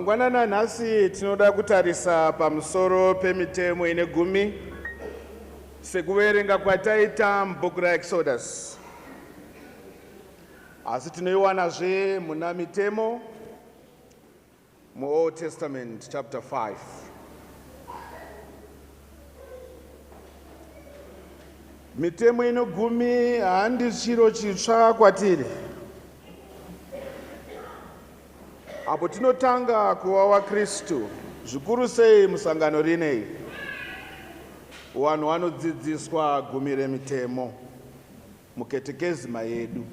Mangwanana nhasi tinoda kutarisa pamusoro pemitemo ine 10 sekuverenga kwataita mubhuku raExodus. Asi tinoiwanazve muna mitemo muOld Testament chapter 5. Mitemo ino 10 handisi chiro chitsva kwatiri. Apo tinotanga kuva vaKristu, zvikuru sei musangano rinei, vanhu vanodzidziswa 10 remitemo mukatekizima yedu.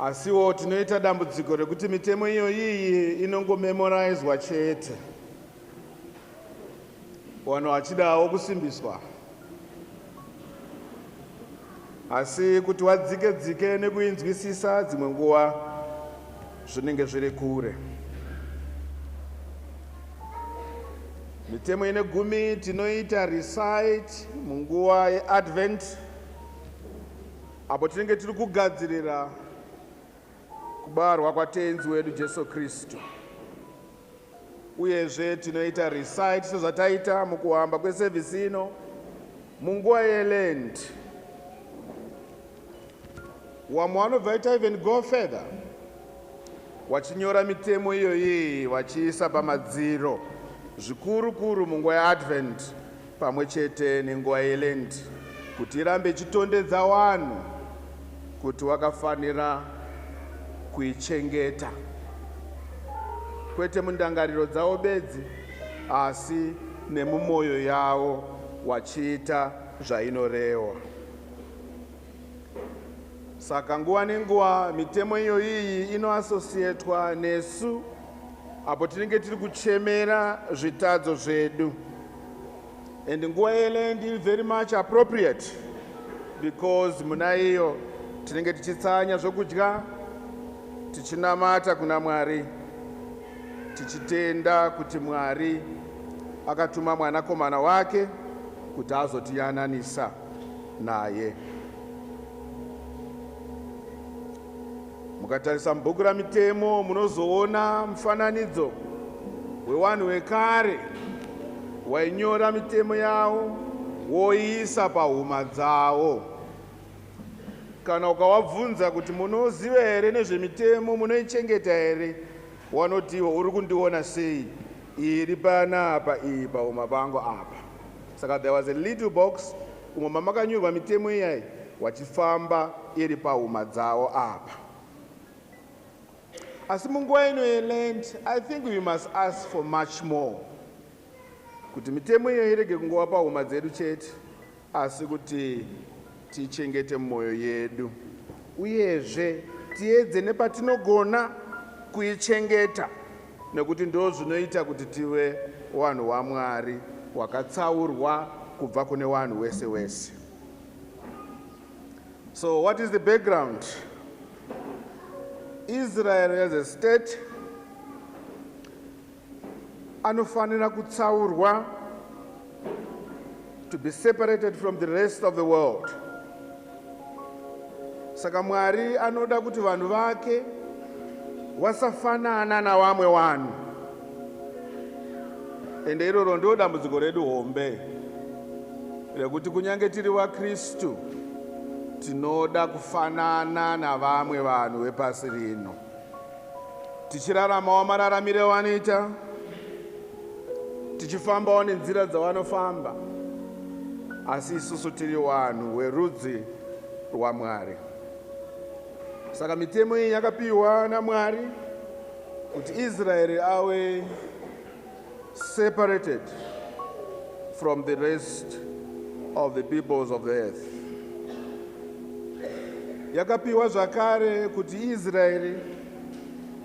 Asiwo tinoita dambudziko rekuti mitemo iyoyi inongomemoraizwa chete, vanhu vachidawo kusimbiswa. Asi kuti wadzike nekuinzwisisa dzimwe nguva zvinenge zviri kure. Mitemo ine 10 tinoita recite munguva yeAdvent, apo tinenge tiri kugadzirira kubarwa kwatenzi wedu Jesu Kristu. Uyezve tinoita recite sezvataita mukuhamba kwesevhisi ino munguva yeLent. Wamwe vanobva even go further, wachinyora mitemo iyoyi vachiisa pamadziro, zvikuru munguva yeAdvent pamwe chete nenguva yeLent, kuti irambe ichitondedza vanhu kuti wakafanira kuichengeta, kwete mundangariro dzavo bedzi, asi nemumwoyo yavo wachiita zvainorehwa. Saka nguva nenguva mitemo iyoyi inoasosietwa nesu apo tinenge tiri kuchemera zvitadzo zvedu. And nguva yeLent is very much appropriate because muna iyo tinenge tichitsanya zvokudya, tichinamata kuna Mwari, tichitenda kuti Mwari akatuma mwanakomana wake kuti azotiyananisa naye. Mukatarisa mubhuku ramitemo munozoona mufananidzo wevanhu vekare wainyora mitemo yavo woiisa pahuma dzavo. Kana ukavabvunza kuti munoziva here nezvemitemo, munoichengeta here, wanoti iwo uri kundiona sei, iri panapa iyi pahuma pangu apa. Saka there was a little box umo mamakanyorwa mitemo iyayi wachifamba iri pahuma dzavo apa. Asi munguva ino yeLent, I think we must ask for much more. Kuti mitemo iyo irege kungova pahuma dzedu chete, asi kuti tichengete mwoyo yedu. Uyezve tiedze nepatinogona kuichengeta, nekuti ndo zvinoita kuti tive vanhu vaMwari wakatsaurwa kubva kune vanhu wese. So what is the background? Israel as a state anofanira kutsaurwa, to be separated from the rest of the world. Saka Mwari anoda kuti vanhu vake vasafanana navamwe vanhu. Ende iroro ndo dambudziko redu hombe rekuti kunyange tiri vaKristu tinoda kufanana navamwe vanhu vepasi rino, tichiraramawo mararamire vanoita, tichifambawo nenzira dzavanofamba, asi isusu tiri vanhu verudzi rwaMwari. Saka mitemo iyi yakapiwa naMwari kuti Israeri ave separated from the rest of the peoples of the earth. Yakapiwa zvakare kuti Israeri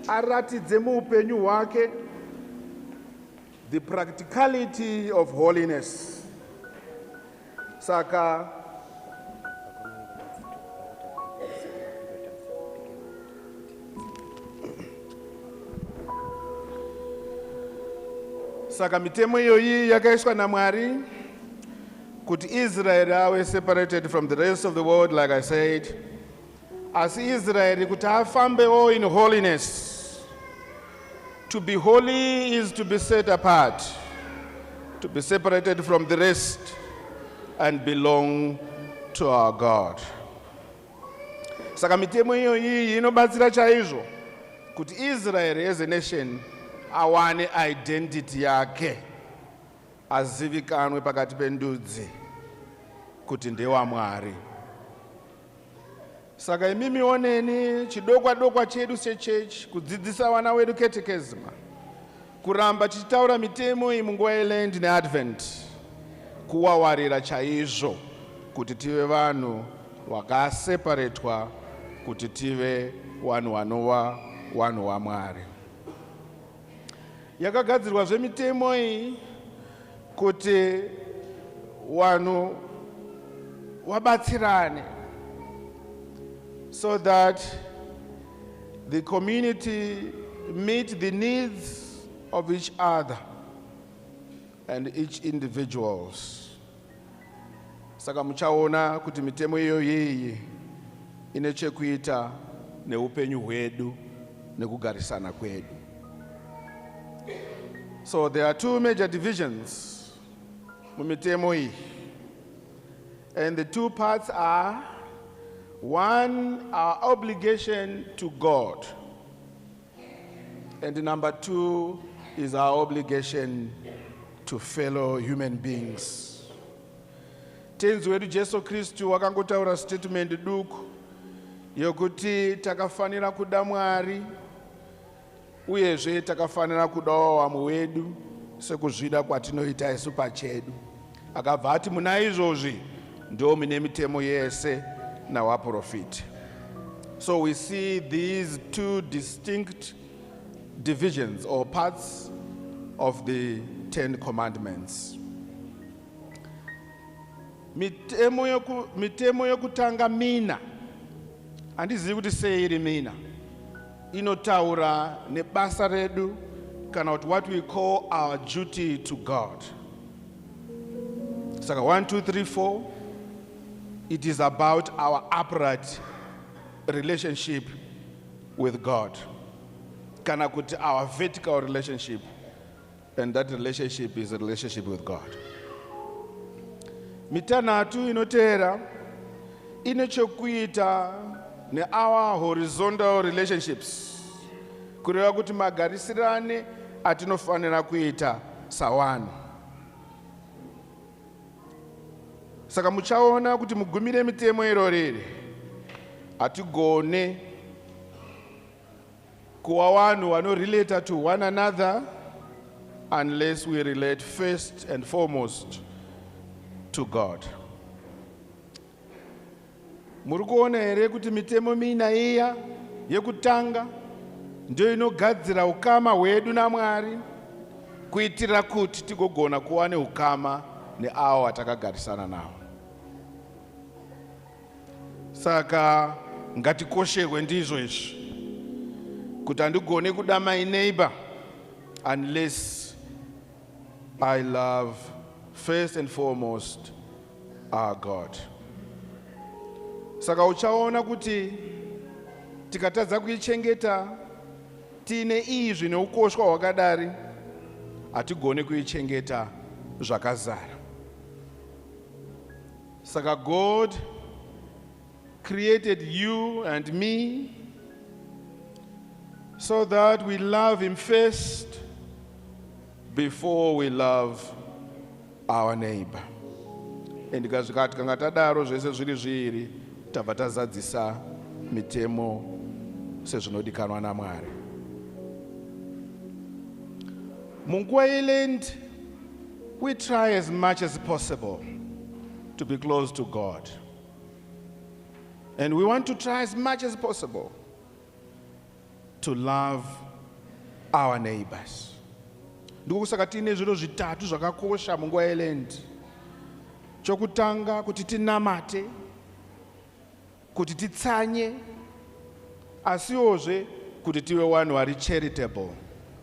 aratidze muupenyu hwake the practicality of holiness. Saka mitemo iyoyi yakaiswa naMwari kuti Israel ave separated from the rest of the world, like I said, asi Israeri kuti afambewo in holiness. To be holy is to be set apart, to be separated from the rest and belong to our God. Saka mitemo iyi inobatsira chaizvo kuti Israel as a nation awane identity yake, azivikanwe pakati pendudzi kuti ndewaMwari. Saka imimi oneni chidokwa chedu sechechi kudzidzisa vana wedu catechism, kuramba tichitaura mitemo iyi munguva yeLent neAdvent, kuwawarira chaizvo kuti tive vanhu vakaseparatwa, kuti tive vanhu vanova vanhu vaMwari. Yakagadzirwa zvemitemo iyi kuti vanhu vabatsirane, so that the community meet the needs of each other and each individuals. Saka muchaona kuti mitemo iyi ine chekuita neupenyu hwedu nekugarisana kwedu. So there are two major divisions mumitemo iyi, and the two parts are: one, our obligation to God, and number two is our obligation to fellow human beings. Tenzi wedu Jesu Kristu wakangotaura statement duku yokuti takafanira kuda Mwari uyezve takafanira kudawo vamwe wedu sekuzvida kwatinoita isu pachedu. Akabva ati muna izvozvi ndo mune mitemo yese nawaprofiti. So we see these two distinct divisions or parts of the 10 Commandments. Mitemo yokutanga mina, handizivi kuti sei iri mina, inotaura nebasa redu kana kuti what we call our duty to God. Saka 1, 2, 3, 4, it is about our upright relationship with God. Kana kuti our vertical relationship, and that relationship is a relationship with God. Mitanhatu inoteera ine chekuita ne our horizontal relationships, kureva kuti magarisirane atinofanira kuita sawanhu. Saka muchaona kuti mugumire mitemo irorere hatigone kuva vanhu vanorelate to one another unless we relate first and foremost to God. Muri kuona here kuti mitemo mina iya yekutanga ndio inogadzira ukama hwedu naMwari, kuitira kuti tigogona kuva neukama neavo vatakagarisana navo. Saka ngatikosherwe ndizvo izvi kuti handigone kuda my neighbor unless I love first and foremost our God. Saka uchaona kuti tikatadza kuichengeta tiine izvi neukoshwa hwakadari, hatigone kuichengeta zvakazara. Saka God created you and me so that we love him first before we love our neighbor. And ndikazvikati kanga tadaro zvese zviri zviri tabva tazadzisa mitemo sezvinodikanwa naMwari. Munguva yeLent, we try as much as possible to be close to God. And we want to try as much as possible to love our neighbors. Ndokusaka tine zviro zvitatu zvakakosha munguva yeLent. Chokutanga kuti tinamate, kuti titsanye, asiwozve kuti tive vanhu vari charitable,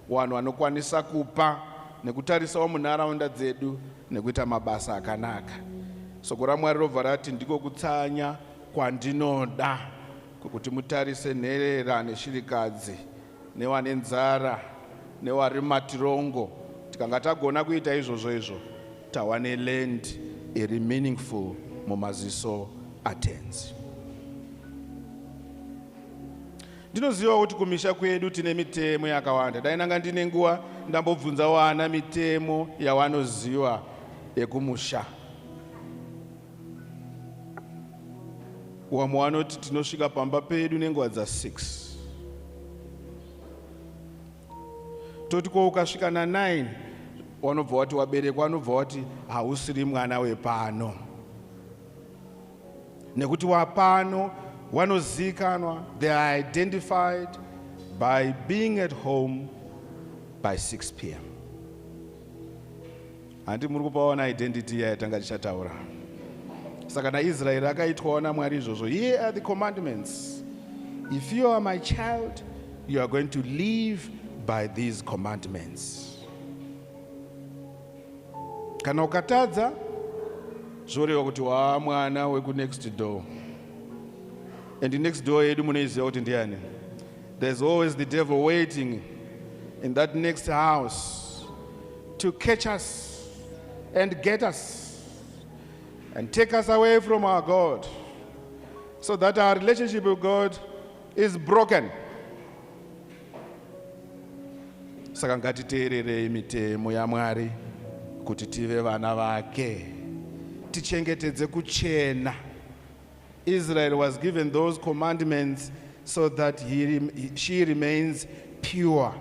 vanhu vanokwanisa kupa nekutarisawo munharaunda dzedu nekuita mabasa akanaka. Soko raMwari robva rati ndiko kutsanya kwandinoda kuti mutarise nherera neshirikadzi newane nzara nevari matirongo. Tikanga tagona kuita izvozvo tawane Lent iri meaningful mumaziso atenzi. Ndinoziva kuti kumisha kwedu tine mitemo yakawanda. Dai nanga ndine nguva ndambobvunza wana mitemo yawanoziva yekumusha. Wamwe wanoti tinosvika pamba pedu nenguva dza6. Toti ko ukasvika na9 wanobva wati waberekwa, wanobva wati hausiri mwana wepano. Nekuti wapano wanozikanwa, they are identified by being at home by 6 p.m. Handi muri kupaona identity yatanga tichataura. Saka naIsraeri akaitwawo naMwari izvozvo. Here are the commandments. If you are my child, you are going to live by these commandments. Kana ukatadza, zvoreva kuti mwana weku next door. And the next door yedu munoiziva kuti ndiani? There's always the devil waiting in that next house to catch us and get us and take us away from our God, so that our relationship with God is broken. Saka ngatiteererei mitemo yaMwari kuti tive vana vake, tichengetedze kuchena. Israel was given those commandments so that she remains pure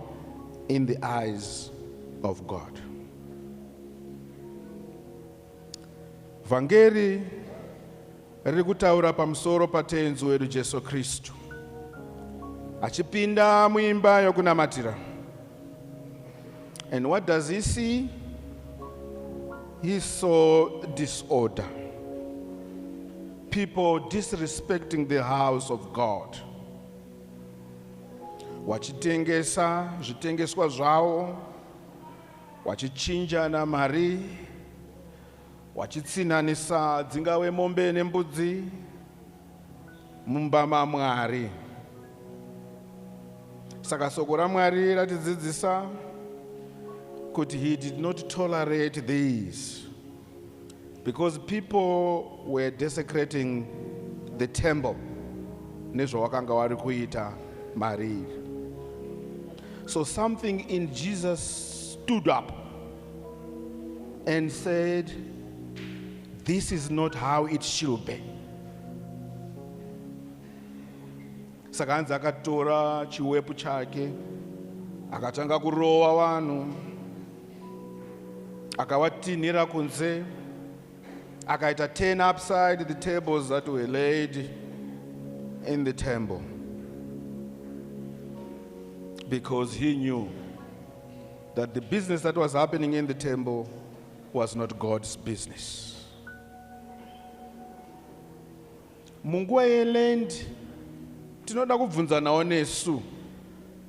in the eyes of God. Vhangeri riri kutaura pamusoro patenzi wedu Jesu Kristu achipinda muimba yokunamatira. And what does he see? He saw disorder. People disrespecting the house of God. Wachitengesa zvitengeswa zvavo, wachichinjana mari, wachitsinanisa dzingave mombe nembudzi mumba maMwari. Saka soko raMwari ratidzidzisa kuti he did not tolerate these, because people were desecrating the temple nezvavakanga vari kuita mari. So something in Jesus stood up and said, this is not how it should be. Saka hanzi akatora chiwepu chake akatanga kurova vanhu, akawatinhira kunze, akaita 10 upside the tables that were laid in the temple, because he knew that the business that was happening in the temple was not God's business. Munguva yeLent tinoda kubvunzanawo nesu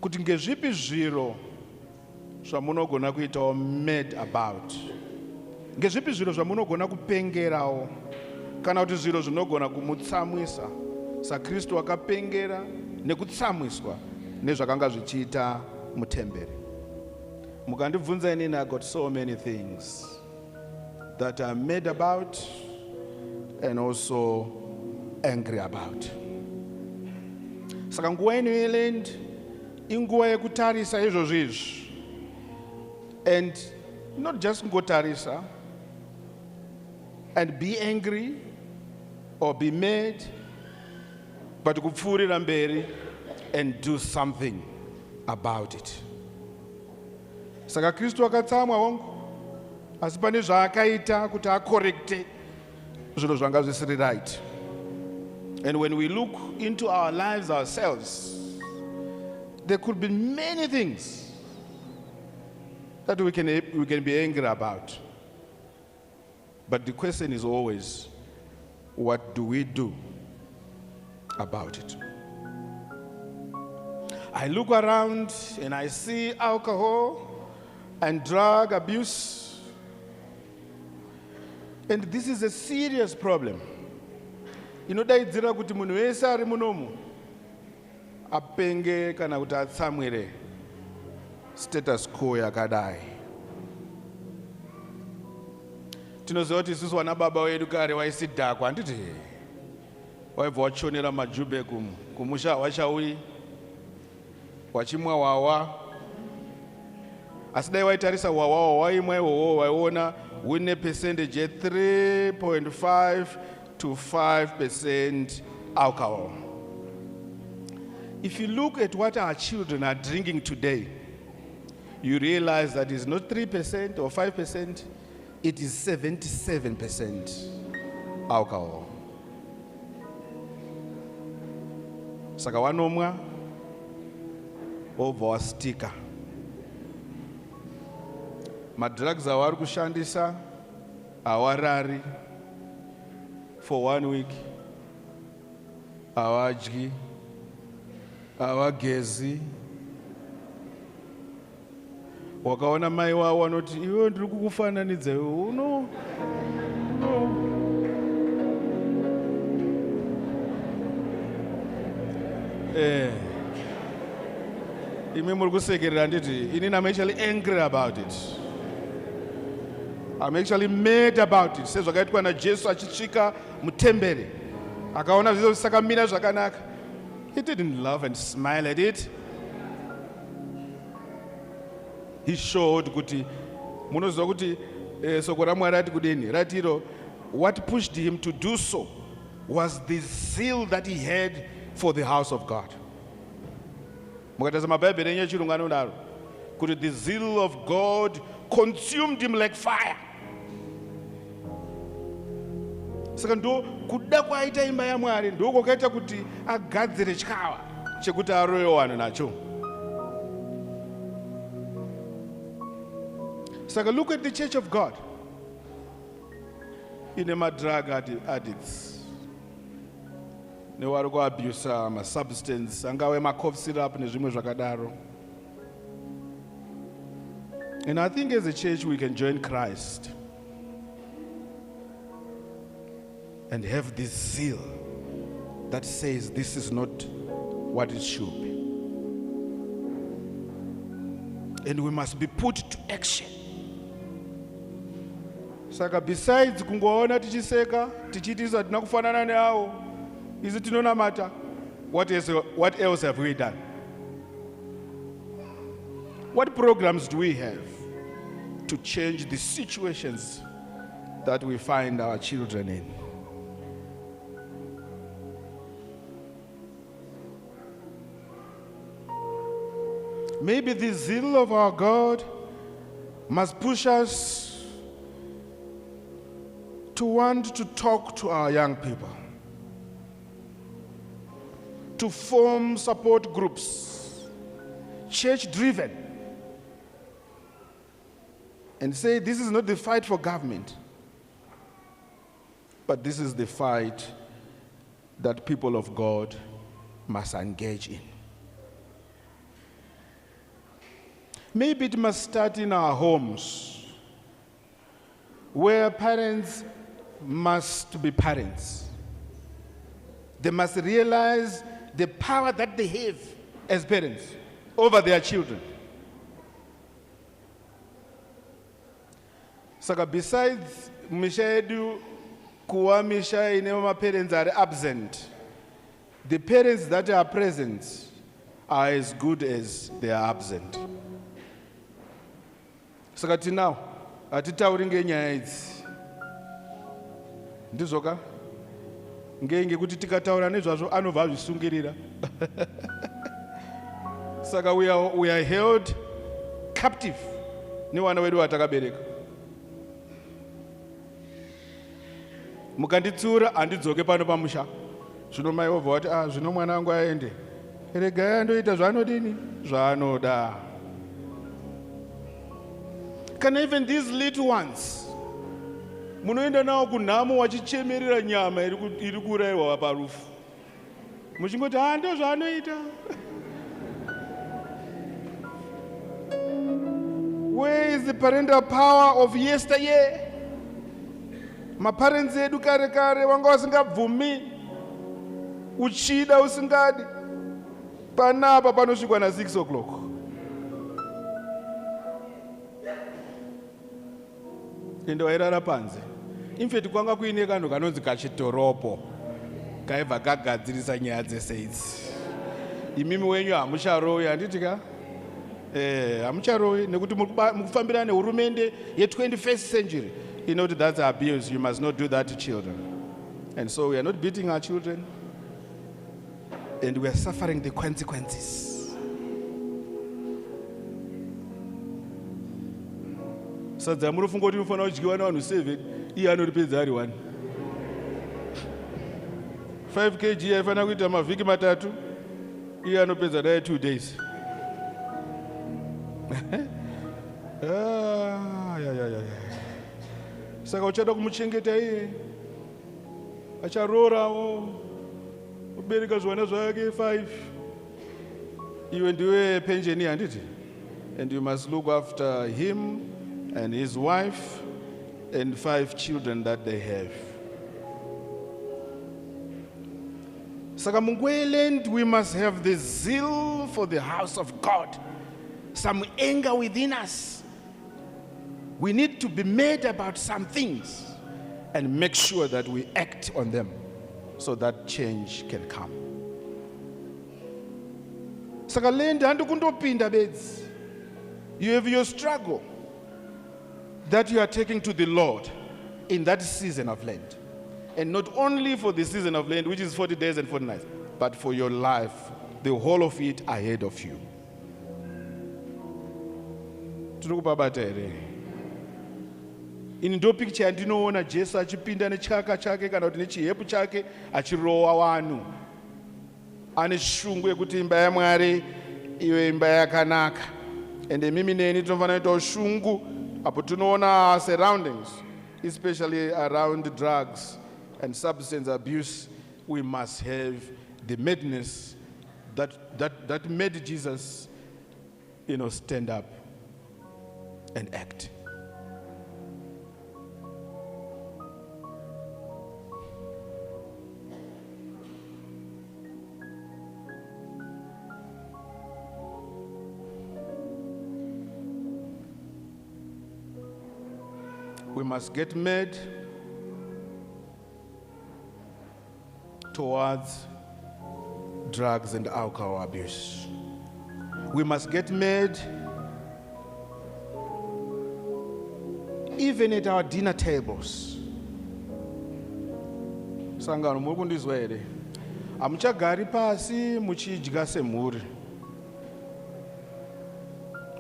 kuti ngezvipi zviro zvamunogona kuitawo mad about. Ngezvipi zviro zvamunogona kupengerawo kana kuti zviro zvinogona kumutsamwisa. SaKristu akapengera nekutsamwiswa nezvakanga zvichiita mutemberi. Mukandibvunza inini, I got so many things that I'm mad about and also angry about. Saka nguva ino yeLent inguva yekutarisa izvozvo izvi, and not just kungotarisa and be angry or be mad, but kupfuurira mberi and do something about it. Saka Kristu akatsamwa hongu, asi pane zvaakaita kuti akorekte zviro zvanga zvisiri right. And when we look into our lives ourselves, there could be many things that we can be angry about. But the question is always, what do we do about it? I look around and I see alcohol and drug abuse, and this is a serious problem. Inodaidzira kuti munhu wese ari munomu apenge kana kuti atsamwire status quo yakadai. Tinoziva kuti isusu wana baba wedu kare waisidhakwa, handiti waibva wachonera majube kumusha wachauyi wachimwa wawa. Asi dai waitarisa wawa waimwa iwowo waiona une percentage 3.5 to 5% alcohol. If you look at what our children are drinking today, you realize that it's not 3% or 5%, it is 77% alcohol. Saka wanomwa obva wastika. Madrugs avari kushandisa awarari for 1 week, awadyi, awagezi. Wakaona mai wavo wanoti iwe ndiri kukufananidza iwe uno. Imi muri kusekerera nditi inini I'm actually angry about it. I'm actually mad about it. Sezvakaitwa naJesu achisvika mutemberi akaona zvese zvisakamira zvakanaka. He didn't love and smile at it. He showed kuti munoziva kuti soko raMwari rati kudini ratiro, what pushed him to do so was the zeal that he had for the house of God. Mukatarisa mabhaibheri enyu echirungu anodaro kuti the zeal of God consumed him like fire. Saka ndo kuda kwaita imba yaMwari ndiko kwakaita kuti agadzire chikawa chekuti aroye vanhu nacho. Saka look at the church of God. Ine madrug addicts, nevari kuabuse masubstance angave macough syrup nezvimwe zvakadaro. And I think as a church we can join Christ and have this zeal that says this is not what it should be. And we must be put to action. Saka besides kungoona tichiseka, tichitisa tina kufanana neavo, isi tinonamata, what else have we done? What programs do we have to change the situations that we find our children in? Maybe the zeal of our God must push us to want to talk to our young people, to form support groups, church-driven, and say this is not the fight for government, but this is the fight that people of God must engage in. Maybe it must start in our homes, where parents must be parents. They must realize the power that they have as parents over their children. Saka besides misha yedu kuwa misha ine parents are absent, the parents that are present are as good as they are absent. Saka tinao atitauri ngenyaya idzi ndizoka ngekuti tikataura nezvazvo anobva azvisungirira. Saka we are held captive nevana vedu vatakabereka. Mukanditsiura handidzoke pano pamusha, zvino mai vobva vati zvino mwana wangu aende, regai andoita zvaanodini zvaanoda. Can even these little ones munoenda navo kunhamo wachichemerera nyama iri kurayirwa parufu, muchingoti ndo zvaanoita. Where is the parental power of yesteryear? Maparents edu kare kare wanga wasingabvumi, uchida usingadi, panapa panosvikwa na6 o'clock. Ende wairara panze. In fact, kwanga kuine kanhu kanonzi kachidhorobho kaibva kagadzirisa nyaya dzese idzi. Imimi wenyu hamucharowi, handiti ka? Hamucharowi nekuti mukufambira nehurumende ye21st century. You know that's abuse. You must not do that to children. And so we are not beating our children, and we are suffering the consequences. Sadza munofunga kuti munofanira kudyiwa navanhu 7, iye anoripedza ari 1. 5 kg aifanira kuita mavhiki 3, iye anopedza naye 2 days. Saka uchada kumuchengeta iye, acharorawo, ubereka zviwana zvake 5. Iwe ndiwe pension handiti? And you must look after him and his wife and 5 children that they have. Saka Lent, we must have the zeal for the house of God, some anger within us. We need to be mad about some things and make sure that we act on them so that change can come. Saka Lent handikundopinda bedzi. You have your struggle that you are taking to the Lord in that season of Lent. And not only for the season of Lent, which is 40 days and 40 nights, but for your life, the whole of it ahead of you. Ini ndo picture yandinoona Jesu achipinda nechaka chake kana kuti nechihepu chake achirowa vanhu. Ane shungu yekuti imba yaMwari iwe imba yakanaka. Ende mimi neni tinofanira kuita shungu apo tinoona our surroundings, especially around drugs and substance abuse. We must have the madness that made Jesus, stand up and act. We must get mad towards drugs and alcohol abuse. We must get mad even at our dinner tables. Sangano muri kundizwa here? Hamuchagari pasi muchidya semhuri.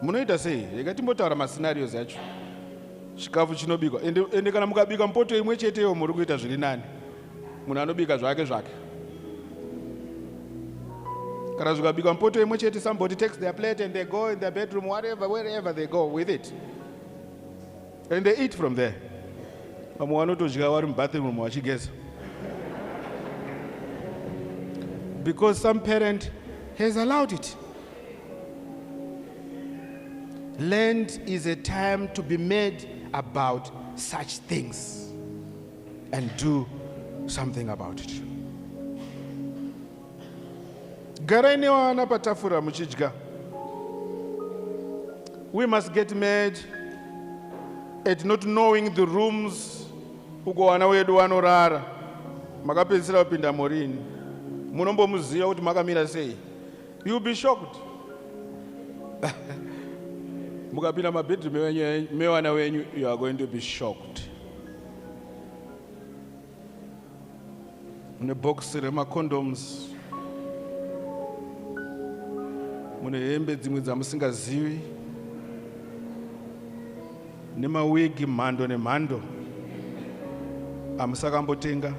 Munoita sei? Rega timbotaura mascenarios acho. Chikafu chinobikwa. Ende kana mukabika mpoto imwe cheteyo muri kuita zviri nani. Munhu anobika zvake. Kana zvikabika mpoto imwe chete, somebody takes their plate and they go in their bedroom, wherever they go with it. And they eat from there. Vamwe vanotodya vari mubathroom vachigeza. Because some parent has allowed it. Lent is a time to be made about such things and do something about it. Garai nevana patafura muchidya. We must get mad at not knowing the rooms uko vana vedu vanorara. Makapedzisira kupinda morini. Munombomuziva kuti makamira sei. You'll be shocked. Mukapinda mabedroom mevana venyu, you are going to be shocked. Mune box remacondoms, mune hembe dzimwe dzamusingazivi, nemawigi mhando nemhando amusakambotenga.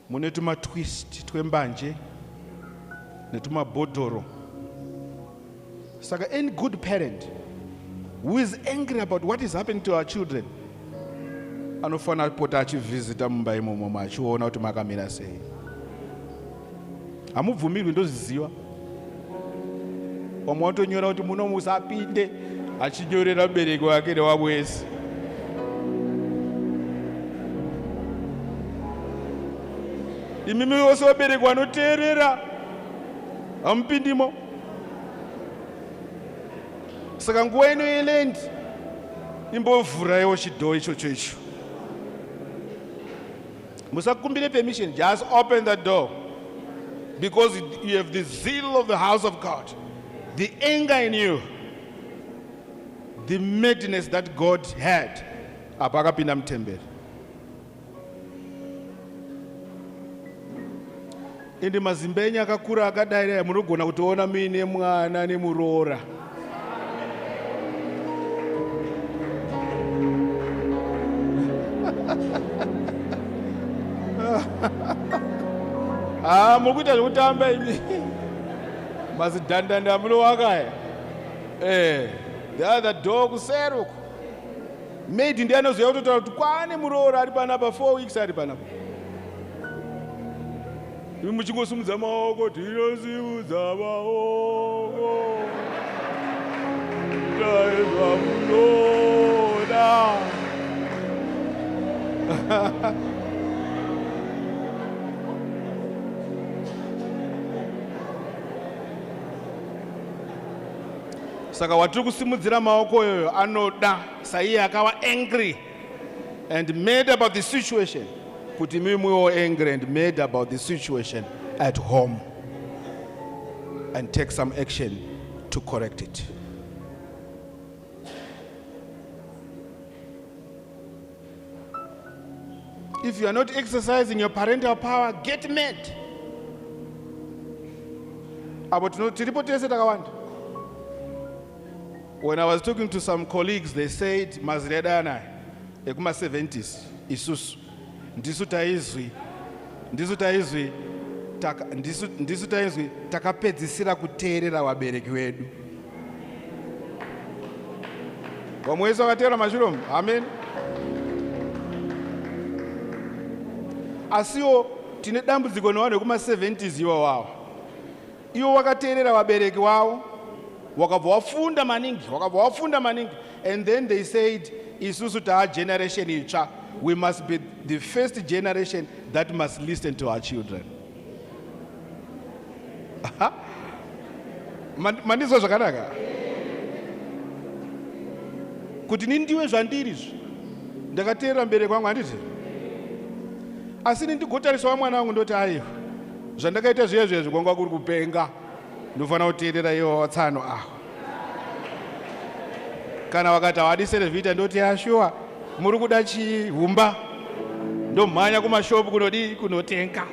Mune tumatwist twembanje netumabhodhoro. Saka any good parent who is angry about what is happening to our children anofanira kupota achivhizita mumba imomo achiona kuti makamira sei. Hamubvumirwi ndoziziva. Vamwe vanotonyora kuti muno musapinde, achinyorera mubereki wake newamwe wese. imimi vose vabereki vanoteerera hamupindimo. Saka nguva ino yeLent imbovhuraiwo chidhoo ichocho icho. Musakumbire permission, just open the door. Because you have the zeal of the house of God, the anger in you, the madness that God had. Apakapinda mutemberi. Ende mazimba enyu akakura akadai munogona kutoona muine mwana nemuroora. Mukuita zvekutamba imi. Mazidhandanda munowakaya. The other dog kuseri uko. Maid ndiye anoziva kutotaura kuti kwane muroora ari panapa 4 weeks ari panapa. Imi muchingosumudza maoko, tinosimudza maoko. Taizwa munoda. Saka watiri kusimudzira maoko yoyo anoda saiye akawa angry and mad about the situation. Kuti mimi muwe angry and mad about the situation at home and take some action to correct it. If you are not exercising your parental power, get mad. Abo tiripo tese takawanda. When I was talking to some colleagues, they said, Mazredana, ekuma 70s, isusu, ndisu taizwi, takapedzisira kuteerera vabereki vedu. Vamwese vakateerera mashuromu, amen. Asiwo tine dambudziko nevanhu vekuma 70s ivo wavo. Ivo vakateerera vabereki vavo. Wakabva wafunda maningi, and then they said, isusu taa generation itsva, we must be the first generation that must listen to our children. Mandizwa zvakanaka? Kuti nindiwe zvandirizvo, ndakateerera mubereki wangu handiti? Asi nindigotariswa mwana wangu ndoti aiwa, zvandakaita zviye zvezvo kwanga kuri kupenga. Ndofanira kuteerera iwo watsano aho. Kana wakati hawadisere vita ndoti ashuwa muri kuda chihumba ndomhanya kumashopu kunotenga.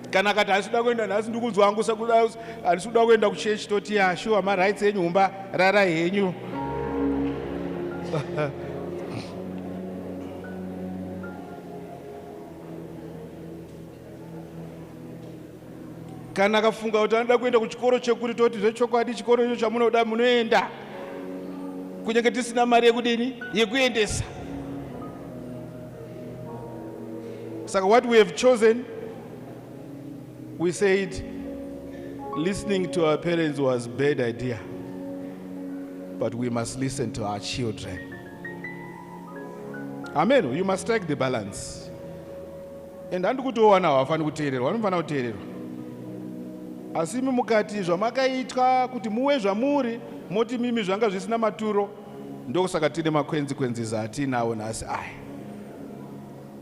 Kana kati handisida kuenda nhasi ndikunzwa hangu handisida kuenda kuchechi toti ashuwa marights enyu humba rara henyu. Kana akafunga kuti anoda kuenda kuchikoro chekuri toti zvechokwadi chikoro icho chamunoda munoenda. Kunyange tisina mari yekudini yekuendesa. Saka what we have chosen, we said listening to our parents was a bad idea. But we must listen to our children. Amen. You must strike the balance. And handikuti wana hawafani kuteererwa, vanofana kuteererwa. Asi mukati zvamakaitwa kuti muwe zvamuri, moti mimi zvanga zvisina maturo, ndokusaka tine makwenzi atinawo nhasi aya.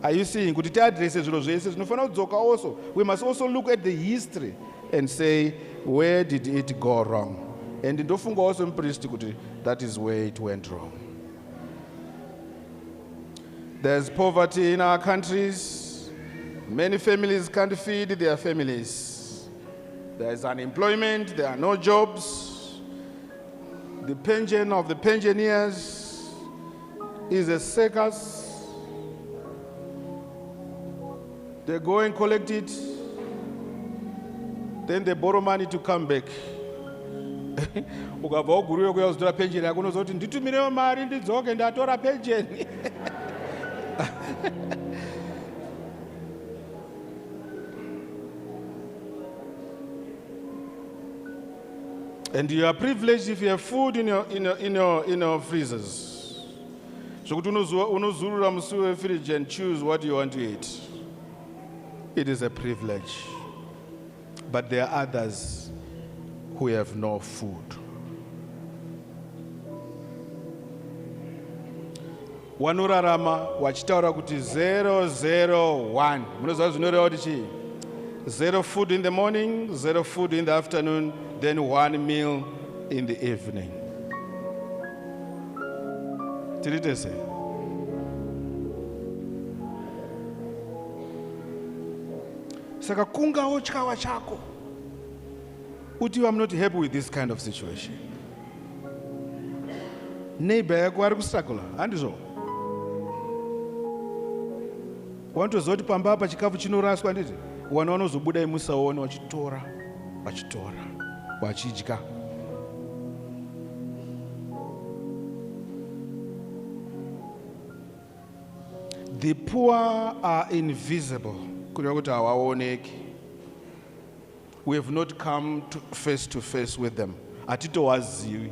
Are you seeing? Kuti tiadrese zviro zvese zvinofanira kudzoka also. We must also look at the history and say, where did it go wrong? And ndofunga also mupristi kuti that is where it went wrong. There's poverty in our countries. Many families can't feed their families. There's unemployment, there are no jobs. The pension of the pensioners is a circus. They go and collect it, then they borrow money to come back. Ukabva waguruyo kuya kuzotora pension yako unozoti nditumirewo mari ndidzoke ndatora pension. And you are privileged if you have food in your freezers. So unozurura musi wefridge and choose what you want to eat. it is a privilege. But there are others who have no food. Wanorarama wachitaura kuti 001. Munoziva zvinoreva kuti chii? 0 food in the morning, 0 food in the afternoon, then 1 meal in the evening. Tirite sei? Saka kungawo chikawa chako. Uti I'm not happy with this kind of situation. Neighbor yako ari kustruggle, handizvo? Wantozoti pamba apa chikafu chinoraswa nditi? Wana vanozobuda imusaona vachitora, vachidya. The poor are invisible. Kureva kuti havaoneki. We have not come face to face with them. Hatitovazivi.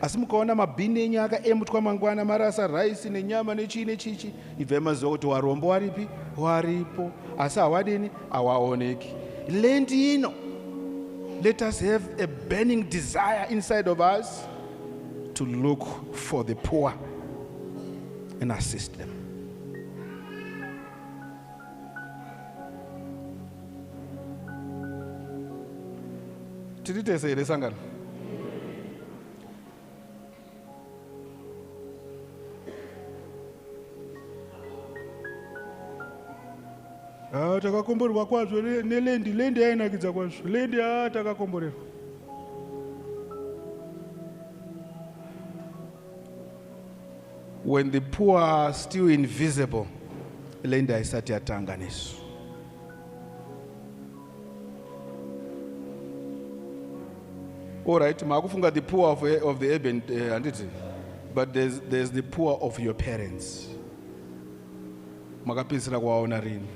Asi mukaona mabhini enyu akaemutwa mangwana marasa raisi nenyama nechii nechichi, ibvai maziva kuti warombo waripi? Waripo. Asi hawadini? Havaoneki. Lent ino, let us have a burning desire inside of us to look for the poor and assist them. Tirite sei resangana? Takakomborerwa kwazvo nelendi yainakidza kwazvo. Lendi takakomborerwa. When the poor are still invisible, lendi haisati yatanga nesu. All right, makufunga the poor of the urban, but there's the poor of your parents. Makapisira kwaona rini.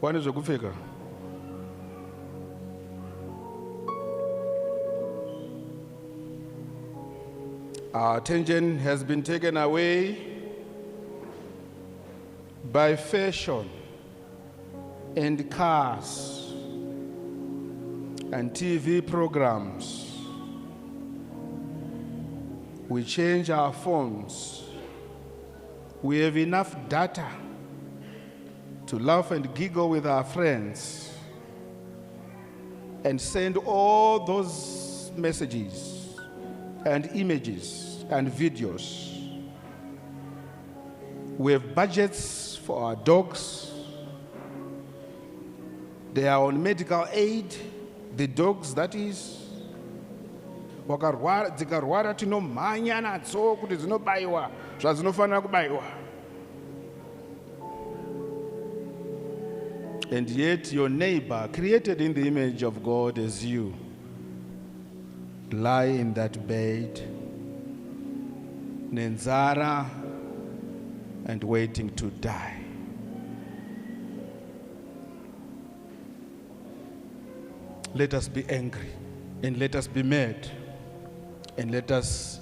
Wani zvekupfeka? Our attention has been taken away by fashion and cars and TV programs. We change our phones. We have enough data to laugh and giggle with our friends and send all those messages and images and videos. We have budgets for our dogs. They are on medical aid, the dogs that is. Dzikarwara tinomhanya nadzo kuti dzinobaiwa zvadzinofanira kubaiwa. And yet your neighbor, created in the image of God as you, lie in that bed, nenzara, and waiting to die. Let us be angry, and let us be mad, and let us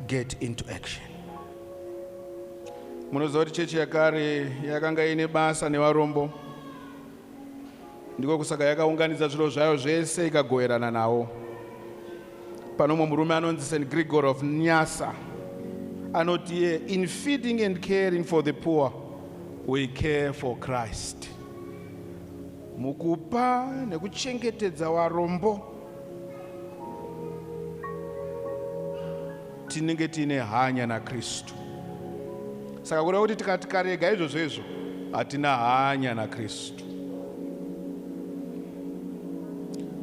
get into action. Munoziva kuti chechi yakare yakanga ine basa nevarombo. Ndiko kusaka yakaunganidza zviro zvayo zvese ikagoverana nawo. Pano mumwe murume anonzi St. Gregory of Nyasa anoti, in feeding and caring for the poor, we care for Christ. Mukupa nekuchengetedza varombo, tinenge tine hanya naKristu. Saka kureva kuti tikati karega izvozvo hatina hanya naKristu.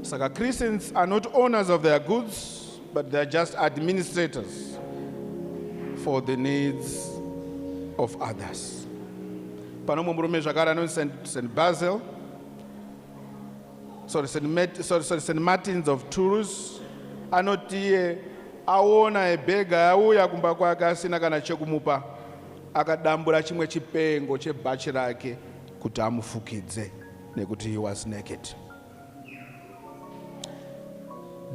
Saka Christians are not owners of their goods, but they are just administrators for the needs of others. Pano mumwe murume zvakare anonzi St. Martin's of Tours anoti aona ebhega auya kumba kwake asina kana chekumupa, akadambura chimwe chipengo chebhachi rake kuti amufukidze nekuti he was naked.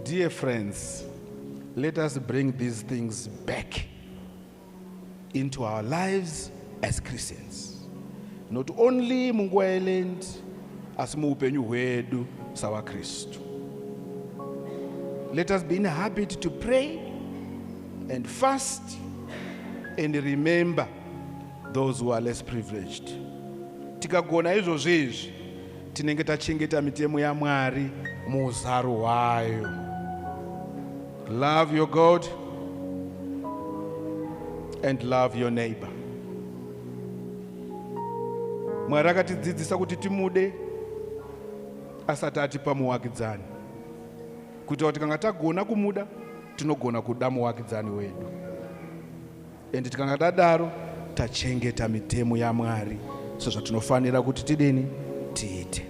Dear friends, let us bring these things back into our lives as Christians. Not only munguwa yeLent, asi muupenyu hwedu sawaKristu. Let us be in a habit to pray and fast and remember those who are less privileged. Tikagona izvozvi tinenge tachengeta mitemo yaMwari muuzaro hwayo. Love your God and love your neighbor. Mwari akatidzidzisa kuti timude asati atipa muvakidzani, kuitira kuti kana tagona kumuda tinogona kuda muvakidzani wedu. And tikanga tadaro tachengeta mitemo yaMwari sezvatinofanira kuti tidini tiite.